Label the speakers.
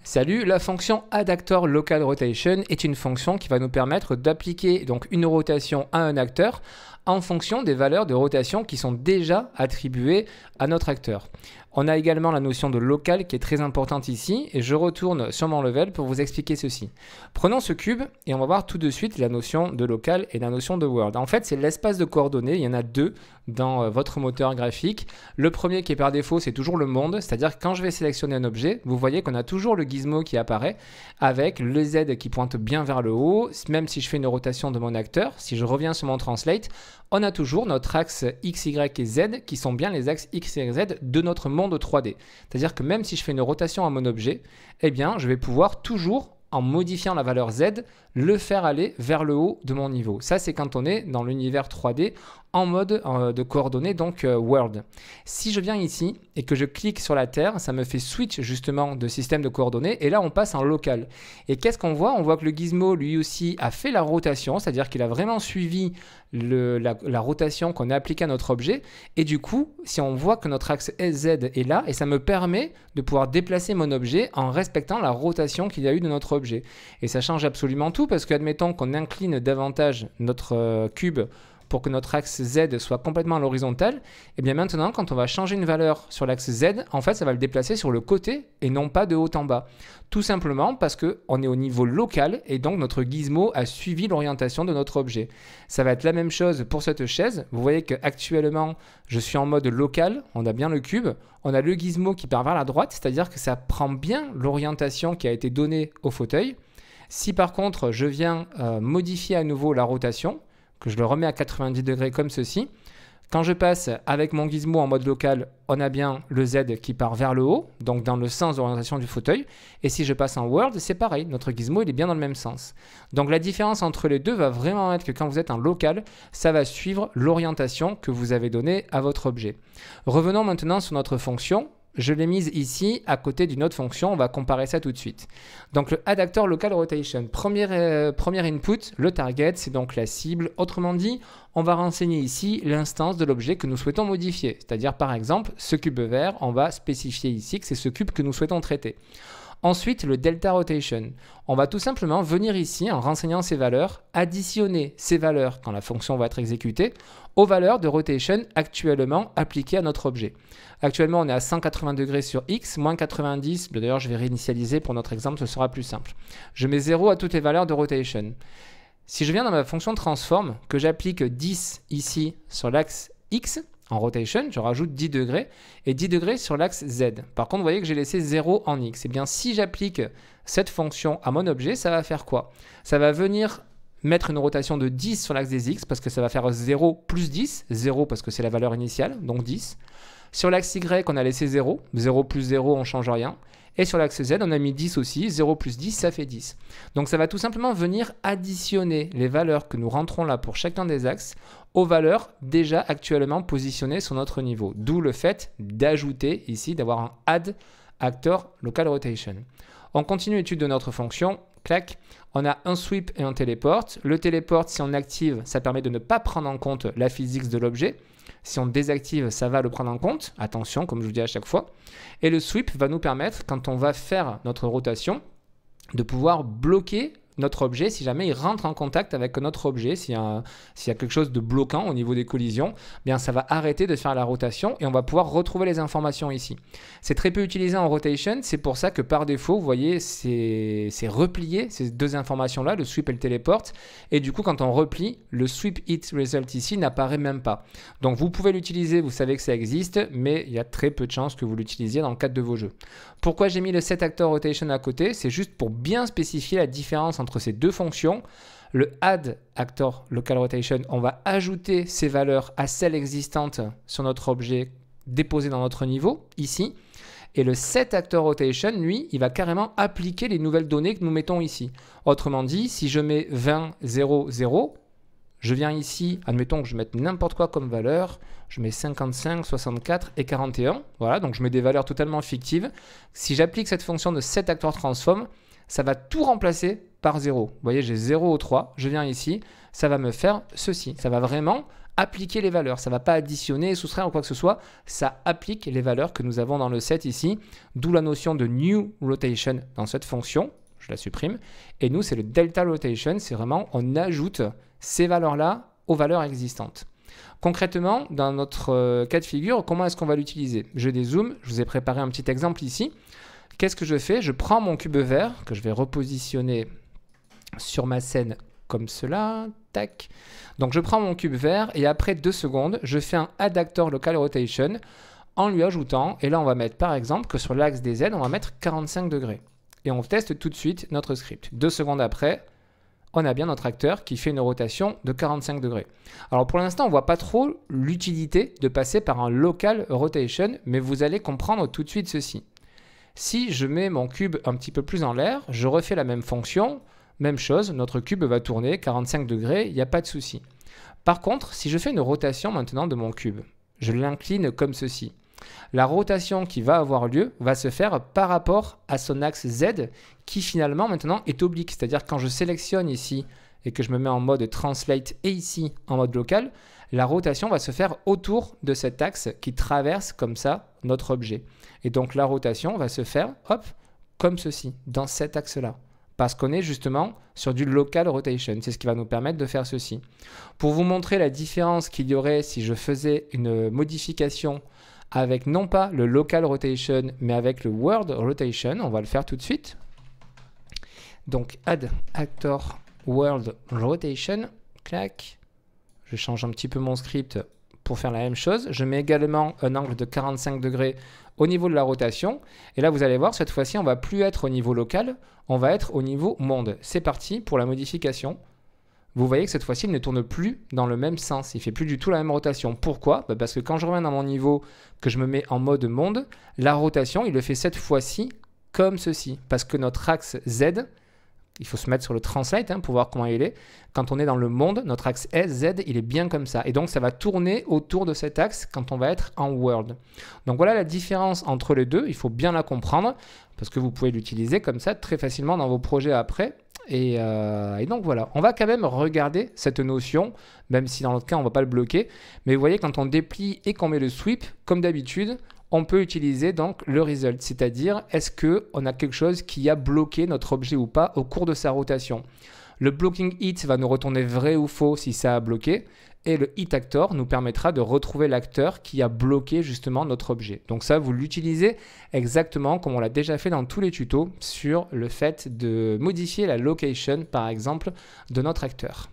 Speaker 1: Salut, la fonction addActorLocalRotation est une fonction qui va nous permettre d'appliquer donc une rotation à un acteur en fonction des valeurs de rotation qui sont déjà attribuées à notre acteur. On a également la notion de local qui est très importante ici et je retourne sur mon level pour vous expliquer ceci. Prenons ce cube et on va voir tout de suite la notion de local et la notion de world. En fait, c'est l'espace de coordonnées, il y en a deux dans votre moteur graphique. Le premier qui est par défaut, c'est toujours le monde, c'est-à-dire que quand je vais sélectionner un objet, vous voyez qu'on a toujours le gizmo qui apparaît avec le Z qui pointe bien vers le haut, même si je fais une rotation de mon acteur. Si je reviens sur mon translate, on a toujours notre axe X, Y et Z qui sont bien les axes X, Y, Z de notre monde 3D. C'est-à-dire que même si je fais une rotation à mon objet, eh bien, je vais pouvoir toujours, en modifiant la valeur Z, le faire aller vers le haut de mon niveau. Ça, c'est quand on est dans l'univers 3D en mode de coordonnées, donc World. Si je viens ici et que je clique sur la Terre, ça me fait switch justement de système de coordonnées et là, on passe en local. Et qu'est-ce qu'on voit? On voit que le gizmo, lui aussi, a fait la rotation, c'est-à-dire qu'il a vraiment suivi la rotation qu'on a appliquée à notre objet. Et du coup, si on voit que notre axe Z est là, et ça me permet de pouvoir déplacer mon objet en respectant la rotation qu'il y a eu de notre objet. Et ça change absolument tout parce qu'admettons qu'on incline davantage notre cube pour que notre axe Z soit complètement à l'horizontale, et bien maintenant, quand on va changer une valeur sur l'axe Z, en fait, ça va le déplacer sur le côté et non pas de haut en bas. Tout simplement parce qu'on est au niveau local et donc notre gizmo a suivi l'orientation de notre objet. Ça va être la même chose pour cette chaise. Vous voyez qu'actuellement, je suis en mode local, on a bien le cube, on a le gizmo qui part vers la droite, c'est-à-dire que ça prend bien l'orientation qui a été donnée au fauteuil. Si par contre, je viens modifier à nouveau la rotation, que je le remets à 90 degrés comme ceci. Quand je passe avec mon gizmo en mode local, on a bien le Z qui part vers le haut, donc dans le sens d'orientation du fauteuil. Et si je passe en World, c'est pareil, notre gizmo il est bien dans le même sens. Donc la différence entre les deux va vraiment être que quand vous êtes en local, ça va suivre l'orientation que vous avez donnée à votre objet. Revenons maintenant sur notre fonction. Je l'ai mise ici à côté d'une autre fonction, on va comparer ça tout de suite. Donc le addActorLocalRotation, premier input, le target, c'est donc la cible. Autrement dit, on va renseigner ici l'instance de l'objet que nous souhaitons modifier. C'est-à-dire par exemple, ce cube vert, on va spécifier ici que c'est ce cube que nous souhaitons traiter. Ensuite, le delta rotation. On va tout simplement venir ici, en renseignant ces valeurs, additionner ces valeurs, quand la fonction va être exécutée, aux valeurs de rotation actuellement appliquées à notre objet. Actuellement, on est à 180 degrés sur X, moins 90. D'ailleurs, je vais réinitialiser pour notre exemple, ce sera plus simple. Je mets 0 à toutes les valeurs de rotation. Si je viens dans ma fonction transform, que j'applique 10 ici sur l'axe X, en rotation, je rajoute 10 degrés et 10 degrés sur l'axe Z. Par contre, vous voyez que j'ai laissé 0 en X. Et bien, si j'applique cette fonction à mon objet, ça va faire quoi? Ça va venir mettre une rotation de 10 sur l'axe des X parce que ça va faire 0 plus 10. 0 parce que c'est la valeur initiale, donc 10. Sur l'axe Y, on a laissé 0. 0 plus 0, on ne change rien. Et sur l'axe Z, on a mis 10 aussi. 0 plus 10, ça fait 10. Donc ça va tout simplement venir additionner les valeurs que nous rentrons là pour chacun des axes aux valeurs déjà actuellement positionnées sur notre niveau. D'où le fait d'ajouter ici, d'avoir un addActorLocalRotation. On continue l'étude de notre fonction. Clac. On a un sweep et un téléport. Le téléport, si on active, ça permet de ne pas prendre en compte la physique de l'objet. Si on désactive, ça va le prendre en compte. Attention, comme je vous dis à chaque fois. Et le sweep va nous permettre, quand on va faire notre rotation, de pouvoir bloquer notre objet si jamais il rentre en contact avec notre objet. S'il y a quelque chose de bloquant au niveau des collisions, bien ça va arrêter de faire la rotation et on va pouvoir retrouver les informations ici. C'est très peu utilisé en rotation, c'est pour ça que par défaut, vous voyez, c'est replié, ces deux informations-là, le sweep et le téléport. Et du coup, quand on replie, le sweep hit result ici n'apparaît même pas. Donc vous pouvez l'utiliser, vous savez que ça existe, mais il y a très peu de chances que vous l'utilisiez dans le cadre de vos jeux. Pourquoi j'ai mis le setActorRotation à côté? C'est juste pour bien spécifier la différence entre ces deux fonctions. Le addActorLocalRotation, on va ajouter ces valeurs à celles existantes sur notre objet déposé dans notre niveau, ici. Et le setActorRotation, lui, il va carrément appliquer les nouvelles données que nous mettons ici. Autrement dit, si je mets 20, 0, 0, je viens ici, admettons que je mette n'importe quoi comme valeur, je mets 55, 64 et 41. Voilà, donc je mets des valeurs totalement fictives. Si j'applique cette fonction de setActorTransform, ça va tout remplacer par 0. Vous voyez, j'ai 0 au 3, je viens ici, ça va me faire ceci. Ça va vraiment appliquer les valeurs. Ça ne va pas additionner, soustraire ou quoi que ce soit. Ça applique les valeurs que nous avons dans le set ici, d'où la notion de new rotation dans cette fonction. Je la supprime. Et nous, c'est le delta rotation. C'est vraiment, on ajoute ces valeurs-là aux valeurs existantes. Concrètement, dans notre cas de figure, comment est-ce qu'on va l'utiliser? Je dézoome, je vous ai préparé un petit exemple ici. Qu'est-ce que je fais? Je prends mon cube vert, que je vais repositionner sur ma scène comme cela. Tac. Donc je prends mon cube vert et après 2 secondes, je fais un add actor local rotation en lui ajoutant, et là on va mettre par exemple que sur l'axe des Z, on va mettre 45 degrés. Et on teste tout de suite notre script. 2 secondes après, on a bien notre acteur qui fait une rotation de 45 degrés. Alors pour l'instant, on ne voit pas trop l'utilité de passer par un local rotation, mais vous allez comprendre tout de suite ceci. Si je mets mon cube un petit peu plus en l'air, je refais la même fonction, même chose, notre cube va tourner 45 degrés, il n'y a pas de souci. Par contre, si je fais une rotation maintenant de mon cube, je l'incline comme ceci. La rotation qui va avoir lieu va se faire par rapport à son axe Z qui finalement maintenant est oblique. C'est-à-dire quand je sélectionne ici et que je me mets en mode translate et ici en mode local, la rotation va se faire autour de cet axe qui traverse comme ça notre objet. Et donc la rotation va se faire hop, comme ceci, dans cet axe-là. Parce qu'on est justement sur du local rotation. C'est ce qui va nous permettre de faire ceci. Pour vous montrer la différence qu'il y aurait si je faisais une modification avec non pas le local rotation, mais avec le world rotation. On va le faire tout de suite. Donc, add actor world rotation. Clac. Je change un petit peu mon script pour faire la même chose. Je mets également un angle de 45 degrés au niveau de la rotation. Et là, vous allez voir, cette fois-ci, on ne va plus être au niveau local, on va être au niveau monde. C'est parti pour la modification. Vous voyez que cette fois-ci, il ne tourne plus dans le même sens. Il ne fait plus du tout la même rotation. Pourquoi? Parce que quand je reviens dans mon niveau, que je me mets en mode monde, la rotation, il le fait cette fois-ci comme ceci. Parce que notre axe Z, il faut se mettre sur le translate pour voir comment il est. Quand on est dans le monde, notre axe Z, il est bien comme ça. Et donc, ça va tourner autour de cet axe quand on va être en world. Donc, voilà la différence entre les deux. Il faut bien la comprendre parce que vous pouvez l'utiliser comme ça très facilement dans vos projets après. Et donc voilà, on va quand même regarder cette notion, même si dans l'autre cas on ne va pas le bloquer. Mais vous voyez, quand on déplie et qu'on met le sweep, comme d'habitude, on peut utiliser donc le result, c'est-à-dire est-ce qu'on a quelque chose qui a bloqué notre objet ou pas au cours de sa rotation. Le blocking hit va nous retourner vrai ou faux si ça a bloqué. Et le hit actor nous permettra de retrouver l'acteur qui a bloqué justement notre objet. Donc ça, vous l'utilisez exactement comme on l'a déjà fait dans tous les tutos sur le fait de modifier la location, par exemple, de notre acteur.